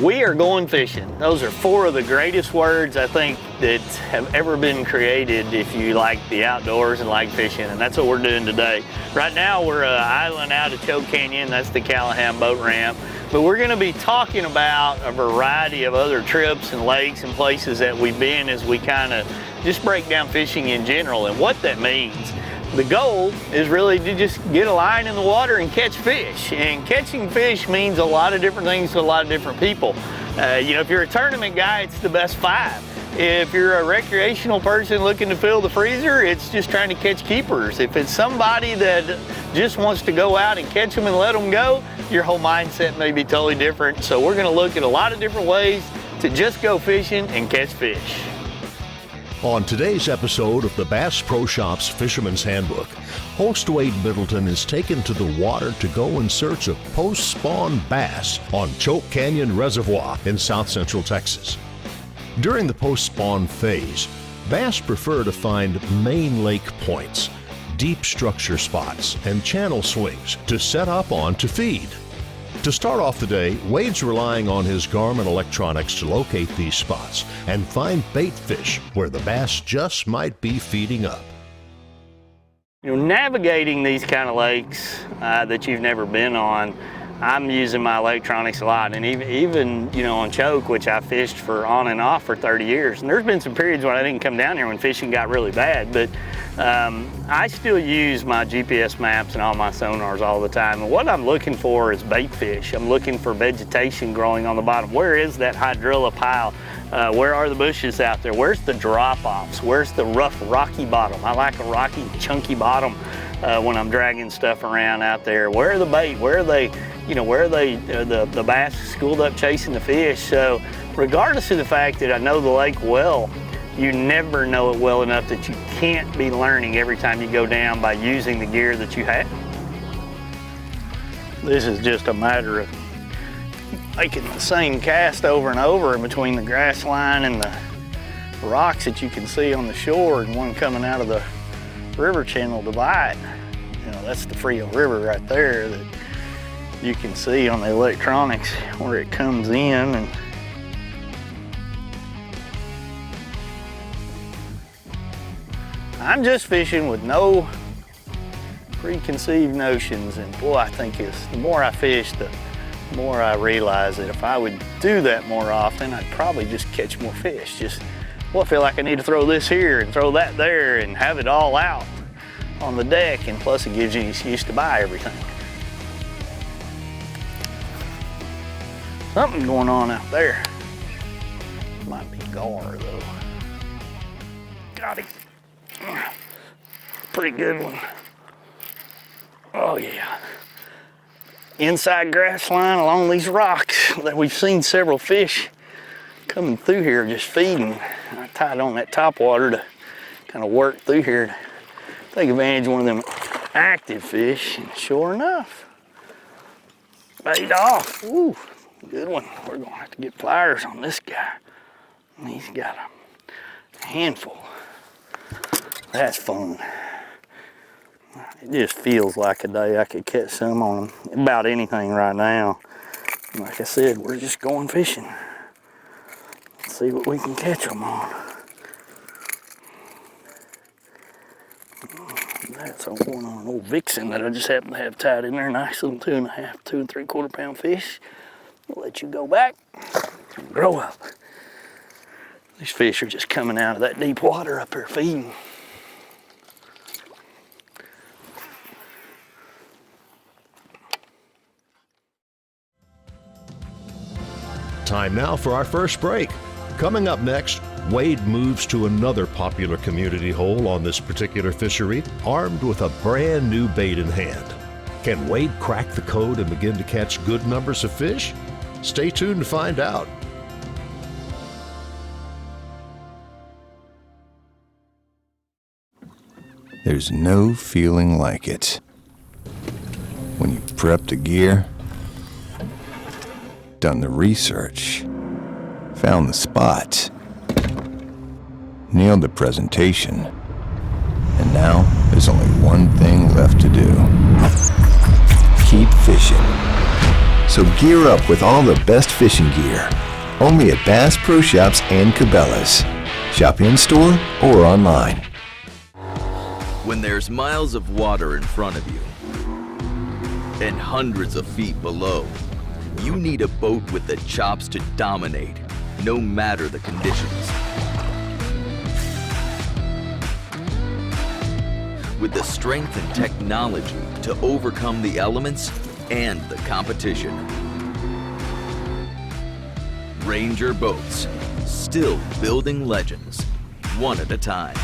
We are going fishing. Those are four of the greatest words I think that have ever been created if you like the outdoors and like fishing, and that's what we're doing today. Right now we're island out of Choke Canyon, that's the Callahan boat ramp, but we're gonna be talking about a variety of other trips and lakes and places that we've been as we kind of just break down fishing in general and what that means. The goal is really to just get a line in the water and catch fish. And catching fish means a lot of different things to a lot of different people. You know, if you're a tournament guy, it's the best 5. If you're a recreational person looking to fill the freezer, it's just trying to catch keepers. If it's somebody that just wants to go out and catch them and let them go, your whole mindset may be totally different. So we're gonna look at a lot of different ways to just go fishing and catch fish. On today's episode of the Bass Pro Shop's Fisherman's Handbook, host Wade Middleton is taken to the water to go in search of post-spawn bass on Choke Canyon Reservoir in south central Texas. During the post-spawn phase, bass prefer to find main lake points, deep structure spots, and channel swings to set up on to feed. To start off the day, Wade's relying on his Garmin electronics to locate these spots and find bait fish where the bass just might be feeding up. You know, navigating these kind of lakes that you've never been on, I'm using my electronics a lot, and even you know, on Choke, which I fished for on and off for 30 years, and there's been some periods when I didn't come down here when fishing got really bad, but I still use my GPS maps and all my sonars all the time, and what I'm looking for is bait fish. I'm looking for vegetation growing on the bottom. Where is that hydrilla pile? Where are the bushes out there? Where's the drop-offs? Where's the rough, rocky bottom? I like a rocky, chunky bottom when I'm dragging stuff around out there. Where are the bait? Where are they? You know, where are they? The bass schooled up chasing the fish. So, regardless of the fact that I know the lake well, you never know it well enough that you can't be learning every time you go down by using the gear that you have. This is just a matter of making the same cast over and over in between the grass line and the rocks that you can see on the shore and one coming out of the river channel to bite. You know, that's the Frio River right there that you can see on the electronics where it comes in. And I'm just fishing with no preconceived notions, and boy, I think the more I fish, the more I realize that if I would do that more often, I'd probably just catch more fish. I feel like I need to throw this here and throw that there and have it all out on the deck, and plus it gives you an excuse to buy everything. Something going on out there. Might be gar though. Got him. Pretty good one. Oh yeah. Inside grass line along these rocks that we've seen several fish coming through here just feeding. I tied on that top water to kind of work through here to take advantage of one of them active fish, and sure enough, bait off. Ooh, good one. We're gonna have to get pliers on this guy. He's got a handful. That's fun. It just feels like a day I could catch some on about anything right now. Like I said, we're just going fishing. See what we can catch them on. That's one on an old vixen that I just happen to have tied in there. Nice little 2.5, 2 3/4 pound fish. We'll let you go back and grow up. These fish are just coming out of that deep water up here feeding. Time now for our first break. Coming up next, Wade moves to another popular community hole on this particular fishery, armed with a brand new bait in hand. Can Wade crack the code and begin to catch good numbers of fish? Stay tuned to find out. There's no feeling like it. When you've prepped the gear, done the research, found the spot, nailed the presentation, and now there's only one thing left to do. Keep fishing. So gear up with all the best fishing gear. Only at Bass Pro Shops and Cabela's. Shop in-store or online. When there's miles of water in front of you and hundreds of feet below, you need a boat with the chops to dominate, no matter the conditions. With the strength and technology to overcome the elements and the competition. Ranger Boats, still building legends, one at a time.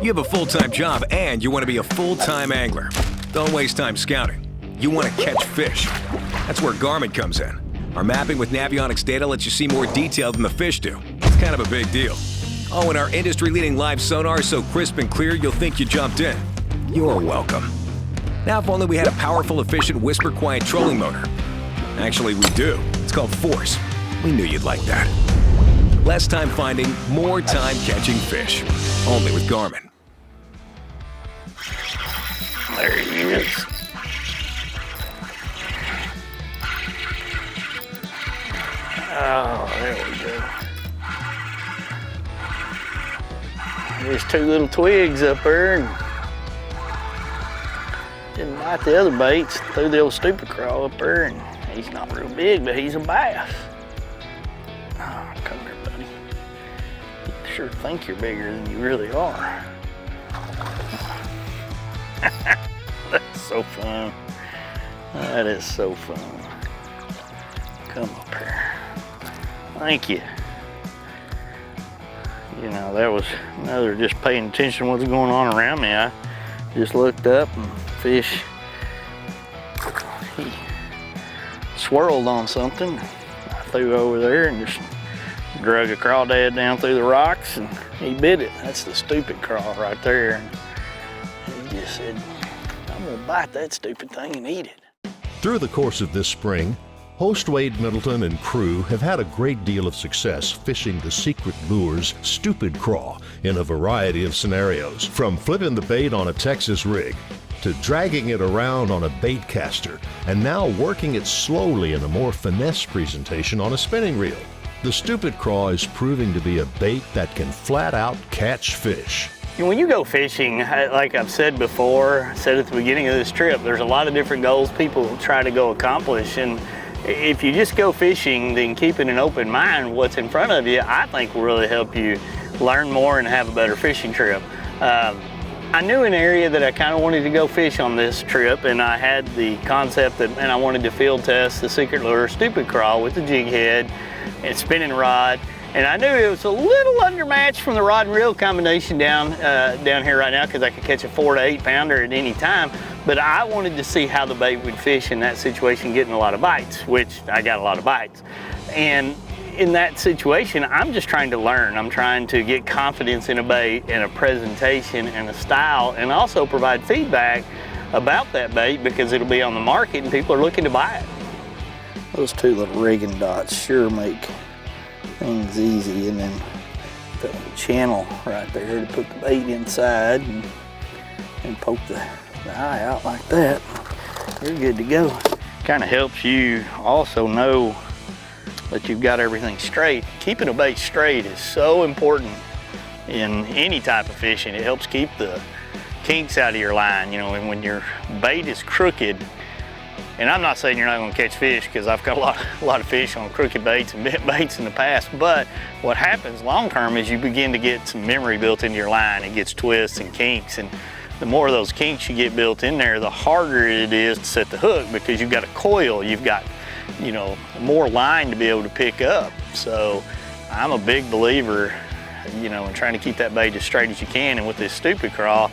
You have a full-time job and you want to be a full-time angler. Don't waste time scouting. You want to catch fish. That's where Garmin comes in. Our mapping with Navionics data lets you see more detail than the fish do. It's kind of a big deal. Oh, and our industry-leading live sonar is so crisp and clear you'll think you jumped in. You're welcome. Now, if only we had a powerful, efficient, whisper-quiet trolling motor. Actually, we do. It's called Force. We knew you'd like that. Less time finding, more time catching fish. Only with Garmin. There he is. Oh, there we go. There's two little twigs up there, and didn't bite the other baits. Threw the old Stupid Craw up there, and he's not real big, but he's a bass. Oh, come here, buddy. You sure think you're bigger than you really are. That's so fun. That is so fun. Come up here. Thank you. You know, that was another just paying attention to what's going on around me. I just looked up and fish, he swirled on something. I threw over there and just drug a crawdad down through the rocks and he bit it. That's the Stupid Craw right there. And he just said, I'm gonna bite that stupid thing and eat it. Through the course of this spring, host Wade Middleton and crew have had a great deal of success fishing the secret lure's Stupid Craw in a variety of scenarios, from flipping the bait on a Texas rig to dragging it around on a bait caster, and now working it slowly in a more finesse presentation on a spinning reel. The Stupid Craw is proving to be a bait that can flat out catch fish. When you go fishing, like I've said before, said at the beginning of this trip, there's a lot of different goals people try to go accomplish, and if you just go fishing, then keeping an open mind what's in front of you, I think will really help you learn more and have a better fishing trip. I knew an area that I kind of wanted to go fish on this trip, and I had the concept that, man, I wanted to field test the secret lure Stupid Craw with the jig head and spinning rod. And I knew it was a little undermatched from the rod and reel combination down here right now, because I could catch a 4 to 8 pounder at any time. But I wanted to see how the bait would fish in that situation, getting a lot of bites, which I got a lot of bites. And in that situation, I'm just trying to learn. I'm trying to get confidence in a bait and a presentation and a style, and also provide feedback about that bait, because it'll be on the market and people are looking to buy it. Those two little rigging dots sure make things easy, and then the channel right there to put the bait inside and poke the eye out like that. You're good to go. Kind of helps you also know that you've got everything straight. Keeping a bait straight is so important in any type of fishing. It helps keep the kinks out of your line, you know, and when your bait is crooked, and I'm not saying you're not going to catch fish, because I've got a lot of fish on crooked baits and bent baits in the past, but what happens long term is you begin to get some memory built into your line. It gets twists and kinks, and the more of those kinks you get built in there, the harder it is to set the hook, because you've got a coil, you've got, you know, more line to be able to pick up. So I'm a big believer, you know, in trying to keep that bait as straight as you can. And with this Stupid Craw,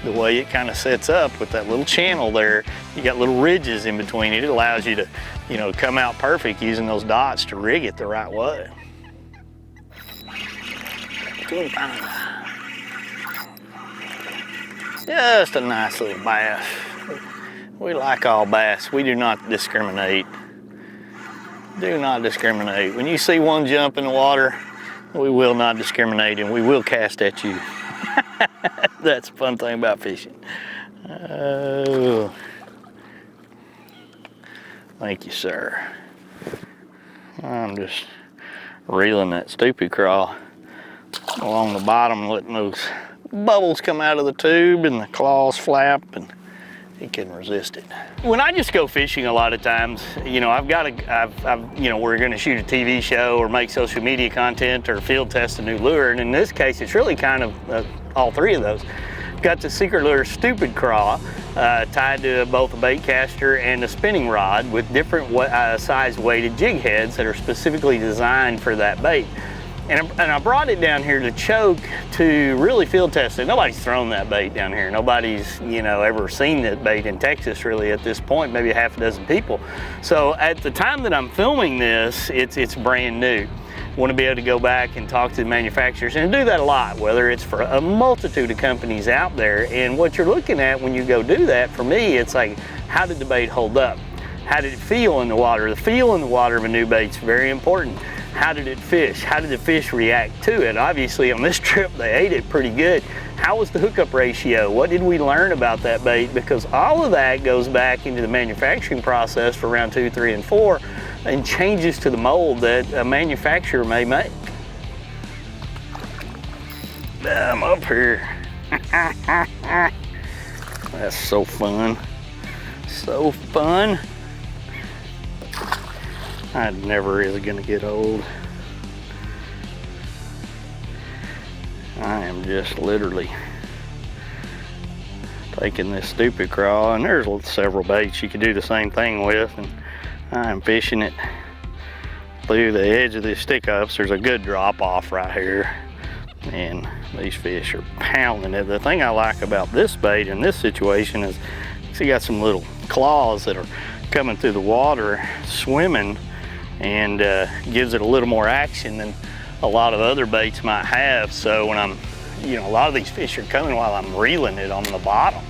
the way it kind of sets up with that little channel there, you got little ridges in between it. It allows you to, you know, come out perfect using those dots to rig it the right way. Just a nice little bass. We like all bass. We do not discriminate. Do not discriminate. When you see one jump in the water, we will not discriminate, and we will cast at you. That's the fun thing about fishing. Oh. Thank you, sir. I'm just reeling that Stupid Craw along the bottom, letting those bubbles come out of the tube and the claws flap, and he can resist it. When I just go fishing, a lot of times, you know, we're gonna shoot a TV show or make social media content or field test a new lure, and in this case, it's really kind of all three of those. Got the Secret Lure Stupid Craw tied to both a bait caster and a spinning rod with different size weighted jig heads that are specifically designed for that bait. And I brought it down here to Choke to really field test it. Nobody's thrown that bait down here. Nobody's, you know, ever seen that bait in Texas really at this point, maybe a half a dozen people. So at the time that I'm filming this, it's brand new. Want to be able to go back and talk to the manufacturers and do that a lot, whether it's for a multitude of companies out there. And what you're looking at when you go do that, for me, it's like, how did the bait hold up? How did it feel in the water? The feel in the water of a new bait's very important. How did it fish? How did the fish react to it? Obviously on this trip they ate it pretty good. How was the hookup ratio? What did we learn about that bait? Because all of that goes back into the manufacturing process for round 2, 3, and 4 and changes to the mold that a manufacturer may make. I'm up here. That's so fun. So fun. I'm never really gonna get old. I am just literally taking this Stupid Craw, and there's several baits you could do the same thing with, and I am fishing it through the edge of these stick ups. There's a good drop off right here, and these fish are pounding it. The thing I like about this bait in this situation is you got some little claws that are coming through the water, swimming, and gives it a little more action than a lot of other baits might have. So when I'm, you know, a lot of these fish are coming while I'm reeling it on the bottom.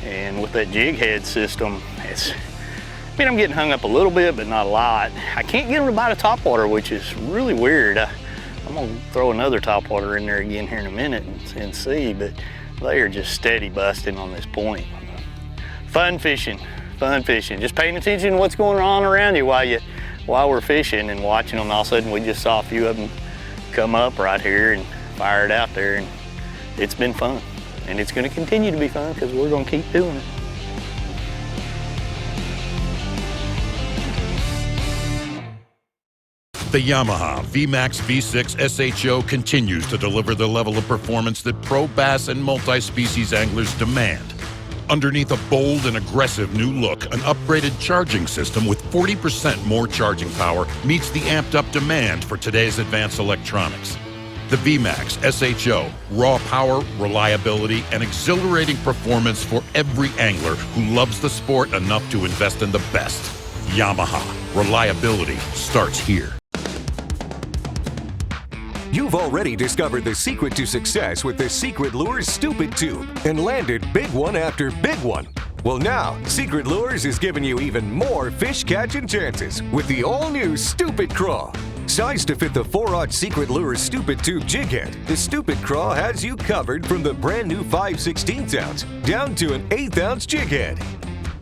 And with that jig head system, I mean, I'm getting hung up a little bit, but not a lot. I can't get them to bite a topwater, which is really weird. I'm gonna throw another topwater in there again here in a minute and see, but they are just steady busting on this point. Fun fishing, fun fishing. Just paying attention to what's going on around you while we're fishing and watching them. All of a sudden, we just saw a few of them come up right here and fire it out there, and it's been fun. And it's gonna continue to be fun because we're gonna keep doing it. The Yamaha VMAX V6 SHO continues to deliver the level of performance that pro bass and multi-species anglers demand. Underneath a bold and aggressive new look, an upgraded charging system with 40% more charging power meets the amped-up demand for today's advanced electronics. The VMAX SHO, raw power, reliability, and exhilarating performance for every angler who loves the sport enough to invest in the best. Yamaha, reliability starts here. You've already discovered the secret to success with the Secret Lures Stupid Tube and landed big one after big one. Well, now, Secret Lures is giving you even more fish catching chances with the all-new Stupid Craw. Sized to fit the 4/0 Secret Lures Stupid Tube jig head, the Stupid Craw has you covered from the brand new 5/16 ounce down to an 1/8 ounce jig head.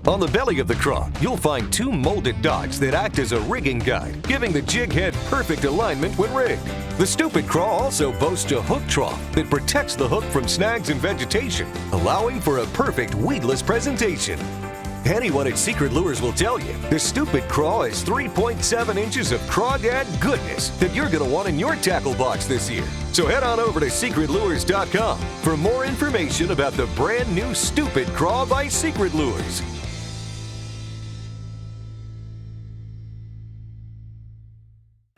On the belly of the craw, you'll find 2 molded dots that act as a rigging guide, giving the jig head perfect alignment when rigged. The Stupid Craw also boasts a hook trough that protects the hook from snags and vegetation, allowing for a perfect weedless presentation. Anyone at Secret Lures will tell you the Stupid Craw is 3.7 inches of crawdad goodness that you're going to want in your tackle box this year. So head on over to secretlures.com for more information about the brand new Stupid Craw by Secret Lures.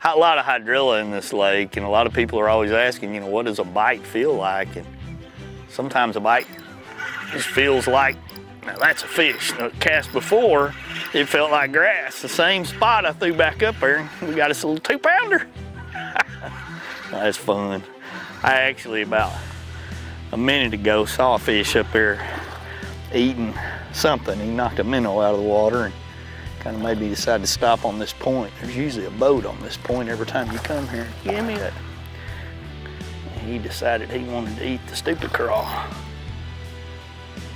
A lot of hydrilla in this lake, and a lot of people are always asking, you know, what does a bite feel like? And sometimes a bite just feels like, now that's a fish. The cast before, it felt like grass. The same spot I threw back up there, we got us a little 2-pounder. That's fun. I actually, about a minute ago, saw a fish up there eating something. He knocked a minnow out of the water and kind of made me decide to stop on this point. There's usually a boat on this point every time you come here. Give me that. He decided he wanted to eat the Stupid Craw.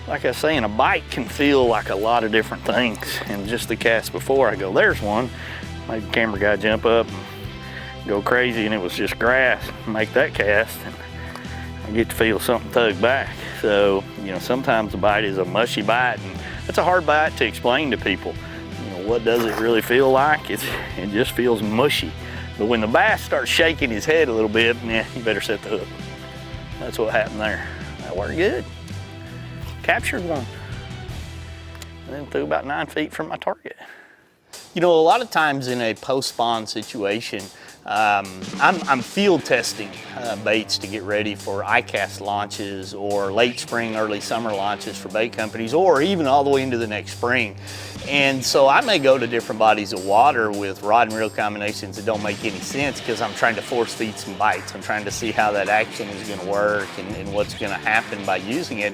like I was saying, a bite can feel like a lot of different things. And just the cast before, I go, there's one. Made the camera guy jump up and go crazy, and it was just grass. Make that cast, and I get to feel something tug back. So, you know, sometimes the bite is a mushy bite, and that's a hard bite to explain to people. You know, what does it really feel like? It just feels mushy. But when the bass starts shaking his head a little bit, yeah, you better set the hook. That's what happened there. That worked good. Captured one. And then threw about 9 feet from my target. You know, a lot of times in a post-spawn situation, I'm field testing baits to get ready for ICAST launches or late spring, early summer launches for bait companies, or even all the way into the next spring. And so I may go to different bodies of water with rod and reel combinations that don't make any sense because I'm trying to force feed some bites. I'm trying to see how that action is going to work and what's going to happen by using it.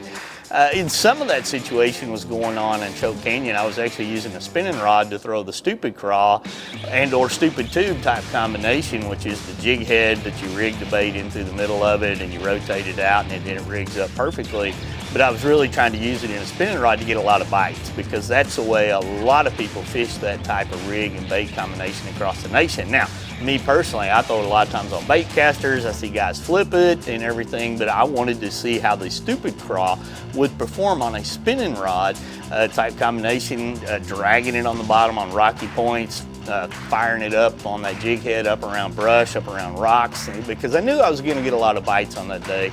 In some of that situation was going on in Choke Canyon. I was actually using a spinning rod to throw the Stupid Craw and or Stupid Tube type combination, which is the jig head that you rig the bait in through the middle of it and you rotate it out and then it rigs up perfectly. But I was really trying to use it in a spinning rod to get a lot of bites because that's the way a lot of people fish that type of rig and bait combination across the nation. Now, me personally, I throw it a lot of times on bait casters. I see guys flip it and everything, but I wanted to see how the Stupid Craw would perform on a spinning rod type combination, dragging it on the bottom on rocky points, firing it up on that jig head, up around brush, up around rocks, because I knew I was going to get a lot of bites on that day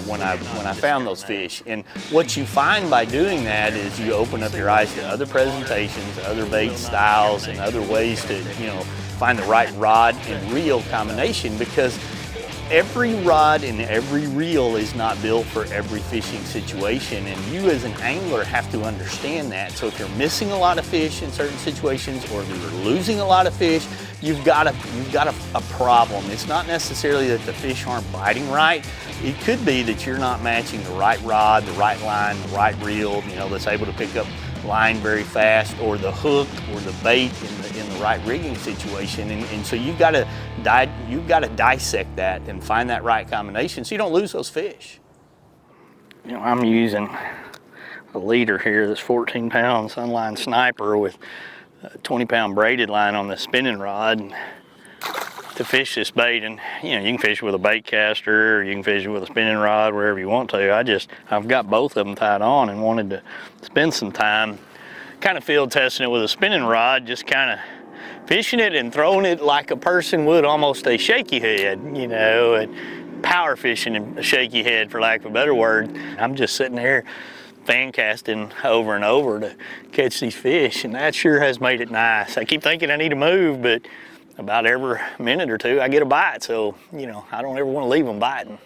when I found those fish. And what you find by doing that is you open up your eyes to other presentations, other bait styles, and other ways to, you know, find the right rod and reel combination, because every rod and every reel is not built for every fishing situation, and you as an angler have to understand that. So if you're missing a lot of fish in certain situations or you're losing a lot of fish, you've got a problem. It's not necessarily that the fish aren't biting right. It could be that you're not matching the right rod, the right line, the right reel, you know, that's able to pick up line very fast, or the hook or the bait in the right rigging situation, and so you've got to dissect that and find that right combination so you don't lose those fish. You know, I'm using a leader here that's 14 pound Sunline Sniper with a 20-pound braided line on the spinning rod to fish this bait. And you know, you can fish with a bait caster or you can fish it with a spinning rod, wherever you want to. I've got both of them tied on and wanted to spend some time kind of field testing it with a spinning rod, just kind of fishing it and throwing it like a person would almost a shaky head, you know, and power fishing a shaky head, for lack of a better word. I'm just sitting there fan casting over and over to catch these fish, and that sure has made it nice. I keep thinking I need to move, but about every minute or two I get a bite, so, you know, I don't ever want to leave them biting.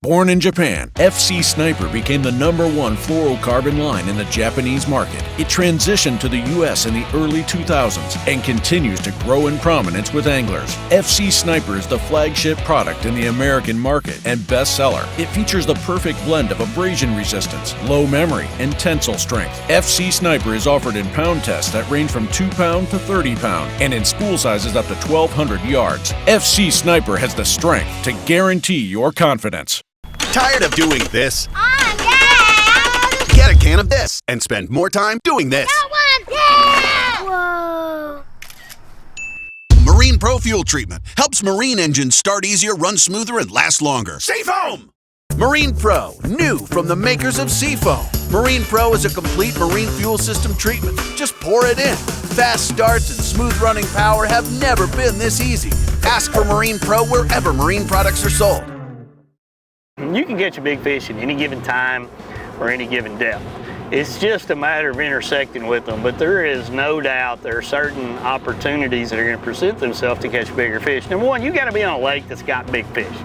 Born in Japan, FC Sniper became the #1 fluorocarbon line in the Japanese market. It transitioned to the US in the early 2000s and continues to grow in prominence with anglers. FC Sniper is the flagship product in the American market and bestseller. It features the perfect blend of abrasion resistance, low memory, and tensile strength. FC Sniper is offered in pound tests that range from 2 pound to 30 pound and in spool sizes up to 1,200 yards. FC Sniper has the strength to guarantee your confidence. Tired of doing this? Yeah! Get a can of this and spend more time doing this. Got one! Yeah! Whoa! Marine Pro Fuel Treatment helps marine engines start easier, run smoother, and last longer. Seafoam! Marine Pro, new from the makers of Seafoam. Marine Pro is a complete marine fuel system treatment. Just pour it in. Fast starts and smooth running power have never been this easy. Ask for Marine Pro wherever marine products are sold. You can catch a big fish at any given time or any given depth. It's just a matter of intersecting with them, but there is no doubt there are certain opportunities that are going to present themselves to catch bigger fish. Number one, you got to be on a lake that's got big fish.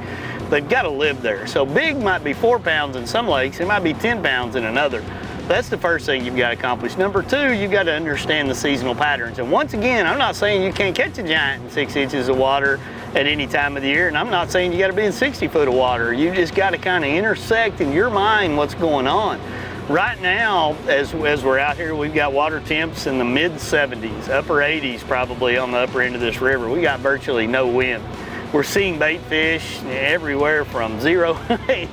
They've got to live there. So big might be 4 pounds in some lakes, it might be 10 pounds in another. That's the first thing you've got to accomplish. Number two, you've got to understand the seasonal patterns. And once again, I'm not saying you can't catch a giant in 6 inches of water at any time of the year, and I'm not saying you got to be in 60 foot of water. You just got to kind of intersect in your mind what's going on. Right now, as we're out here, we've got water temps in the mid 70s, upper 80s probably on the upper end of this river. We got virtually no wind. we're seeing bait fish everywhere from 0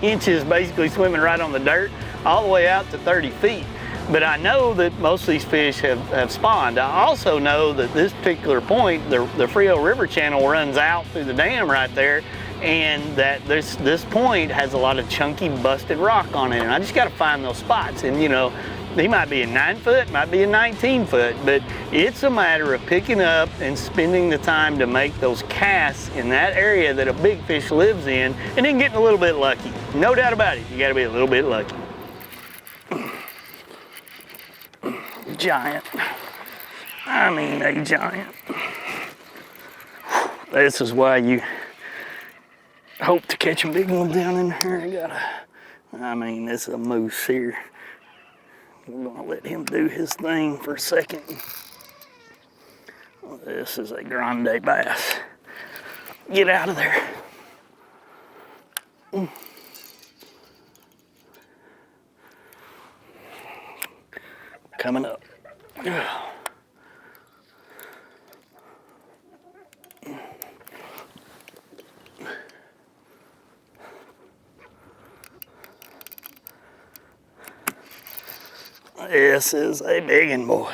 inches basically swimming right on the dirt all the way out to 30 feet. But I know that most of these fish have spawned. I also know that this particular point, the Frio River channel runs out through the dam right there, and that this point has a lot of chunky busted rock on it, and I just got to find those spots. And you know, he might be a 9 foot, might be a 19 foot, but it's a matter of picking up and spending the time to make those casts in that area that a big fish lives in, and then getting a little bit lucky. No doubt about it, you got to be a little bit lucky. Giant. I mean a giant. This is why you hope to catch a big one down in here. I mean, this is a moose here. We're gonna let him do his thing for a second. This is a grande bass. Get out of there. Coming up. This is a big one, boy.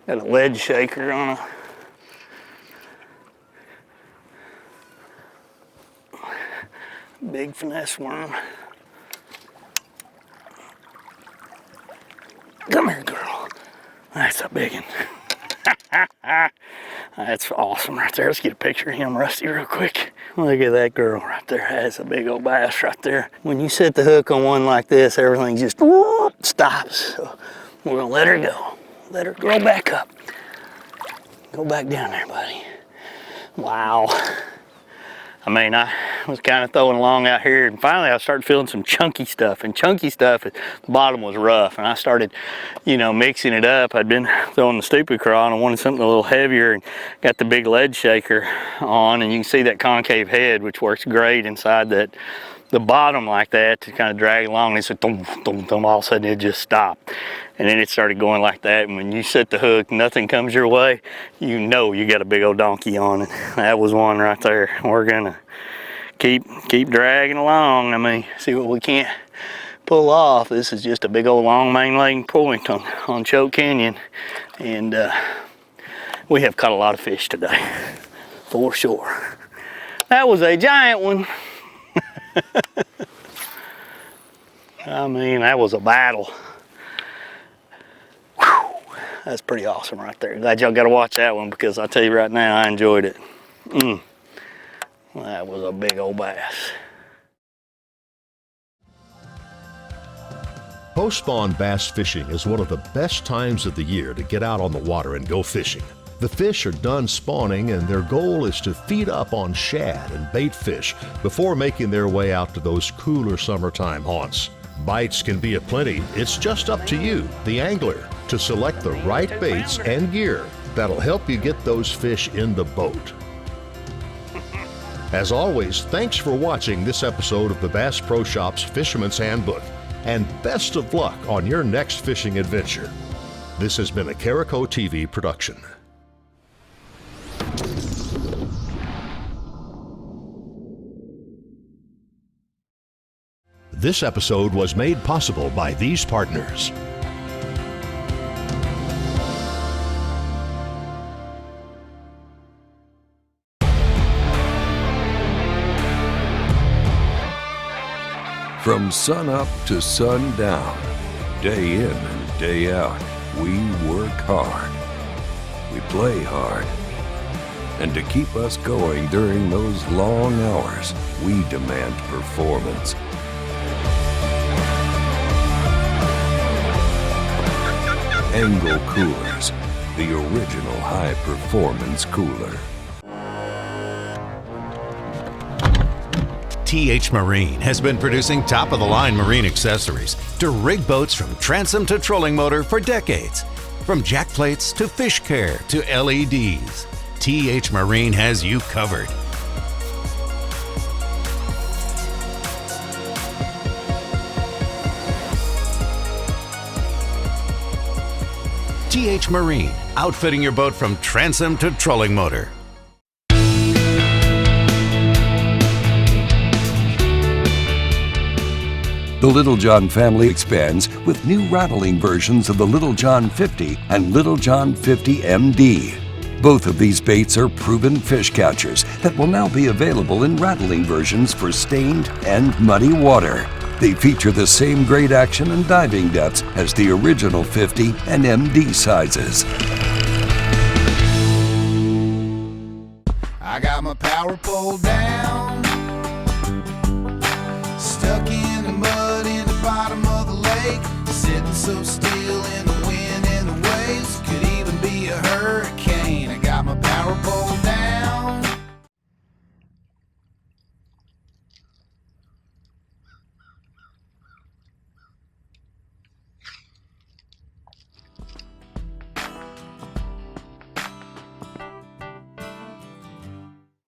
Got a lead shaker on a big finesse worm. Come here, girl. That's a big one. That's awesome right there. Let's get a picture of him, Rusty, real quick. Look at that girl right there. That's a big old bass right there. When you set the hook on one like this, everything just stops. So we're gonna let her go. Let her grow back up. Go back down there, buddy. Wow. I mean, I was kind of throwing along out here, and finally I started feeling some chunky stuff, and chunky stuff, the bottom was rough, and I started, you know, mixing it up. I'd been throwing the Stupid Craw, and I wanted something a little heavier, and got the big lead shaker on, and you can see that concave head, which works great inside the bottom like that to kind of drag along, and it said, thum, thum, thum, all of a sudden it just stopped. And then it started going like that, and when you set the hook, nothing comes your way, you know you got a big old donkey on it. That was one right there. We're gonna keep dragging along. I mean, see what we can't pull off. This is just a big old long main leg point on Choke Canyon, and we have caught a lot of fish today, for sure. That was a giant one. I mean, that was a battle. Whew. That's pretty awesome right there. Glad y'all got to watch that one, because I tell you right now, I enjoyed it. That was a big old bass. Post-spawn bass fishing is one of the best times of the year to get out on the water and go fishing. The fish are done spawning, and their goal is to feed up on shad and bait fish before making their way out to those cooler summertime haunts. Bites can be aplenty. It's just up to you, the angler, to select the right baits and gear that'll help you get those fish in the boat. As always, thanks for watching this episode of the Bass Pro Shops Fisherman's Handbook, and best of luck on your next fishing adventure. This has been a Carico TV production. This episode was made possible by these partners. From sun up to sundown, day in and day out, we work hard. We play hard. And to keep us going during those long hours, we demand performance. Angle Coolers, the original high-performance cooler. TH Marine has been producing top-of-the-line marine accessories to rig boats from transom to trolling motor for decades. From jack plates to fish care to LEDs, TH Marine has you covered. TH Marine, outfitting your boat from transom to trolling motor. The Little John family expands with new rattling versions of the Little John 50 and Little John 50 MD. Both of these baits are proven fish catchers that will now be available in rattling versions for stained and muddy water. They feature the same great action and diving depths as the original 50 and MD sizes. I got my power pole down, stuck in the mud in the bottom of the lake, sitting so still in the wind and the waves, could even be a hurricane. I got my power pole down.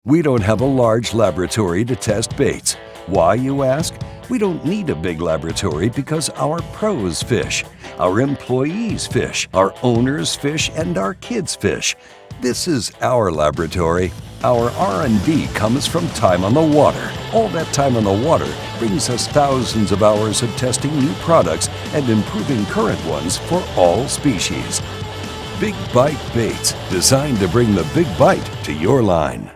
We don't have a large laboratory to test baits. Why, you ask? We don't need a big laboratory because our pros fish, our employees fish, our owners fish, and our kids fish. This is our laboratory. Our R&D comes from time on the water. All that time on the water brings us thousands of hours of testing new products and improving current ones for all species. Big Bite Baits, designed to bring the big bite to your line.